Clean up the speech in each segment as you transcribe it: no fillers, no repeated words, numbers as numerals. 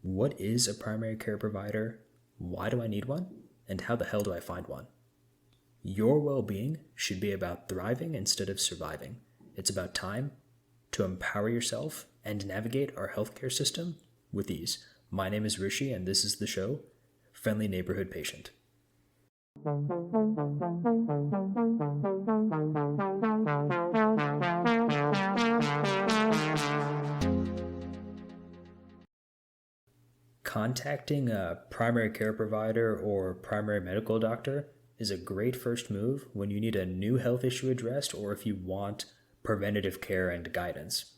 What is a primary care provider? Why do I need one? And how the hell do I find one? Your well-being should be about thriving instead of surviving. It's about time to empower yourself and navigate our healthcare system with ease. My name is Rishi, and this is the show, Friendly Neighborhood Patient. Contacting a primary care provider or primary medical doctor is a great first move when you need a new health issue addressed or if you want preventative care and guidance.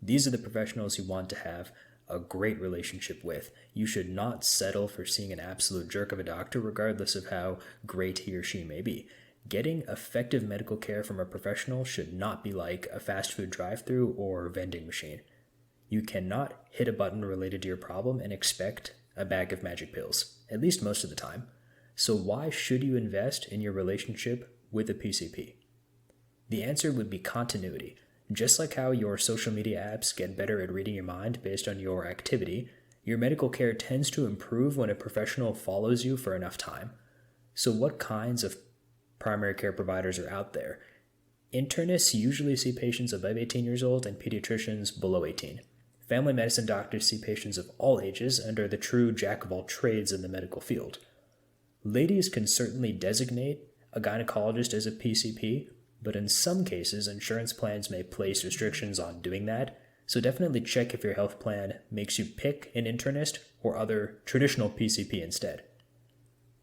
These are the professionals you want to have a great relationship with. You should not settle for seeing an absolute jerk of a doctor, regardless of how great he or she may be. Getting effective medical care from a professional should not be like a fast food drive-thru or vending machine. You cannot hit a button related to your problem and expect a bag of magic pills, at least most of the time. So why should you invest in your relationship with a PCP? The answer would be continuity. Just like how your social media apps get better at reading your mind based on your activity, your medical care tends to improve when a professional follows you for enough time. So what kinds of primary care providers are out there? Internists usually see patients above 18 years old and pediatricians below 18. Family medicine doctors see patients of all ages and are the true jack of all trades in the medical field. Ladies can certainly designate a gynecologist as a PCP, but in some cases, insurance plans may place restrictions on doing that, so definitely check if your health plan makes you pick an internist or other traditional PCP instead.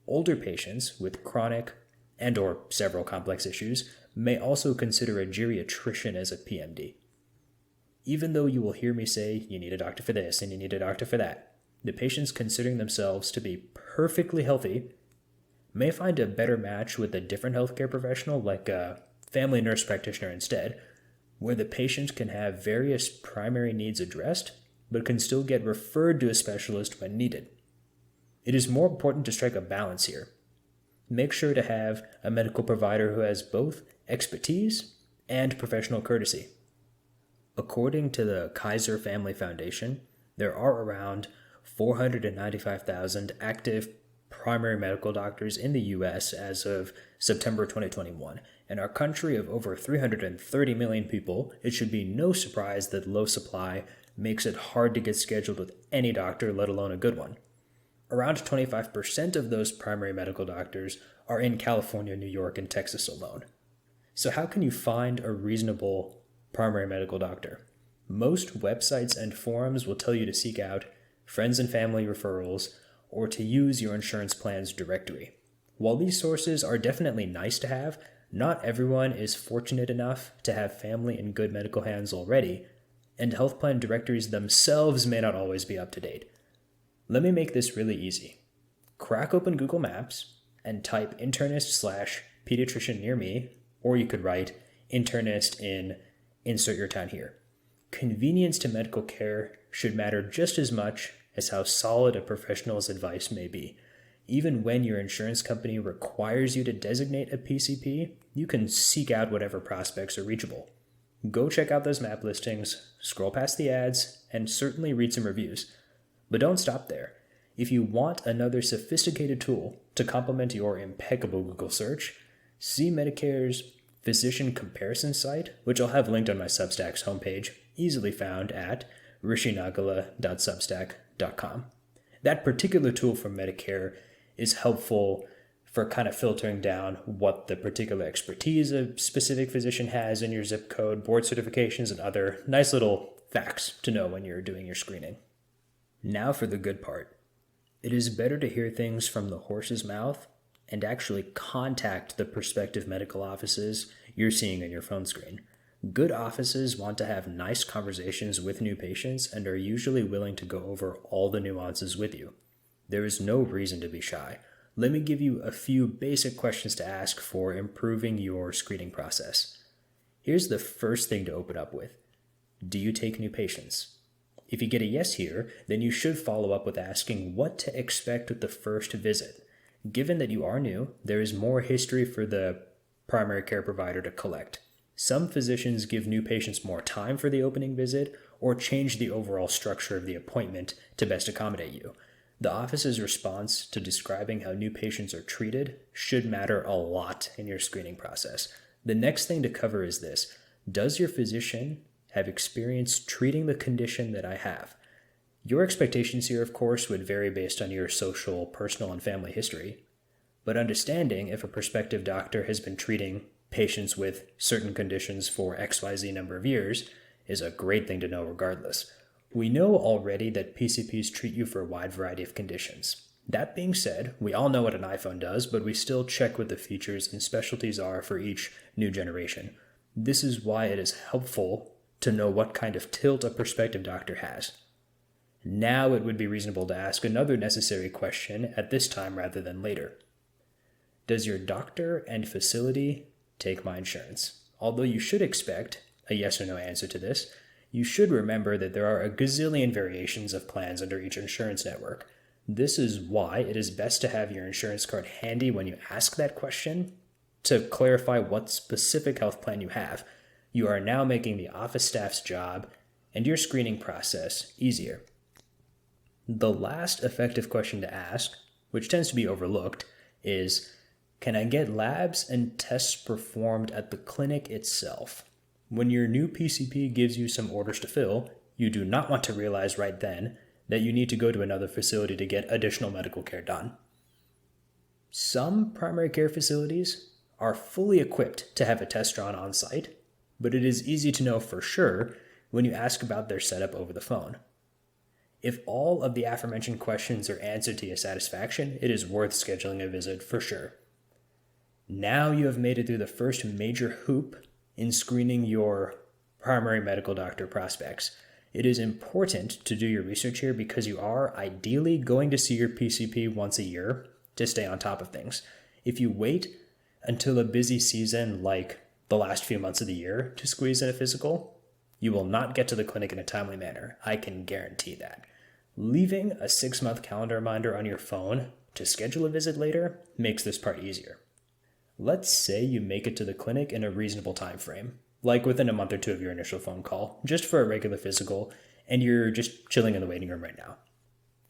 Older patients with chronic and or several complex issues may also consider a geriatrician as a PMD. Even though you will hear me say you need a doctor for this and you need a doctor for that, the patients considering themselves to be perfectly healthy may find a better match with a different healthcare professional like a family nurse practitioner instead, where the patient can have various primary needs addressed, but can still get referred to a specialist when needed. It is more important to strike a balance here. Make sure to have a medical provider who has both expertise and professional courtesy. According to the Kaiser Family Foundation, there are around 495,000 active primary medical doctors in the U.S. as of September 2021. In our country of over 330 million people, it should be no surprise that low supply makes it hard to get scheduled with any doctor, let alone a good one. Around 25% of those primary medical doctors are in California, New York, and Texas alone. So how can you find a reasonable primary medical doctor? Most websites and forums will tell you to seek out friends and family referrals or to use your insurance plan's directory. While these sources are definitely nice to have, not everyone is fortunate enough to have family in good medical hands already, and health plan directories themselves may not always be up to date. Let me make this really easy. Crack open Google Maps and type internist/pediatrician near me, or you could write internist in insert your town here. Convenience to medical care should matter just as much as how solid a professional's advice may be. Even when your insurance company requires you to designate a PCP, you can seek out whatever prospects are reachable. Go check out those map listings, scroll past the ads, and certainly read some reviews. But don't stop there. If you want another sophisticated tool to complement your impeccable Google search, see Medicare's physician comparison site, which I'll have linked on my Substack's homepage, easily found at rishinagala.substack.com. That particular tool from Medicare is helpful for kind of filtering down what the particular expertise a specific physician has in your zip code, board certifications, and other nice little facts to know when you're doing your screening. Now for the good part. It is better to hear things from the horse's mouth and actually contact the prospective medical offices you're seeing on your phone screen. Good offices want to have nice conversations with new patients and are usually willing to go over all the nuances with you. There is no reason to be shy. Let me give you a few basic questions to ask for improving your screening process. Here's the first thing to open up with. Do you take new patients? If you get a yes here, then you should follow up with asking what to expect with the first visit. Given that you are new, there is more history for the primary care provider to collect. Some physicians give new patients more time for the opening visit, or change the overall structure of the appointment to best accommodate you. The office's response to describing how new patients are treated should matter a lot in your screening process. The next thing to cover is this: does your physician have experience treating the condition that I have? Your expectations here, of course, would vary based on your social, personal, and family history. But understanding if a prospective doctor has been treating patients with certain conditions for XYZ number of years is a great thing to know regardless. We know already that PCPs treat you for a wide variety of conditions. That being said, we all know what an iPhone does, but we still check what the features and specialties are for each new generation. This is why it is helpful to know what kind of tilt a prospective doctor has. Now it would be reasonable to ask another necessary question at this time rather than later. Does your doctor and facility take my insurance? Although you should expect a yes or no answer to this, you should remember that there are a gazillion variations of plans under each insurance network. This is why it is best to have your insurance card handy when you ask that question to clarify what specific health plan you have. You are now making the office staff's job and your screening process easier. The last effective question to ask, which tends to be overlooked, is, can I get labs and tests performed at the clinic itself? When your new PCP gives you some orders to fill, you do not want to realize right then that you need to go to another facility to get additional medical care done. Some primary care facilities are fully equipped to have a test drawn on site, but it is easy to know for sure when you ask about their setup over the phone. If all of the aforementioned questions are answered to your satisfaction, it is worth scheduling a visit for sure. Now you have made it through the first major hoop in screening your primary medical doctor prospects. It is important to do your research here because you are ideally going to see your PCP once a year to stay on top of things. If you wait until a busy season like the last few months of the year to squeeze in a physical, you will not get to the clinic in a timely manner. I can guarantee that. Leaving a 6-month calendar reminder on your phone to schedule a visit later makes this part easier. Let's say you make it to the clinic in a reasonable time frame, like within a month or two of your initial phone call, just for a regular physical, and you're just chilling in the waiting room right now.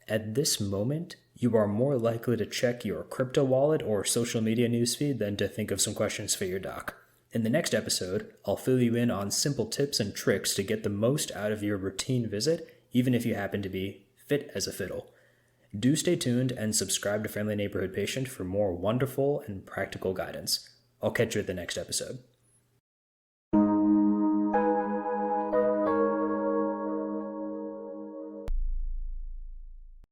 At this moment, you are more likely to check your crypto wallet or social media newsfeed than to think of some questions for your doc. In the next episode, I'll fill you in on simple tips and tricks to get the most out of your routine visit, even if you happen to be fit as a fiddle. Do stay tuned and subscribe to Friendly Neighborhood Patient for more wonderful and practical guidance. I'll catch you at the next episode.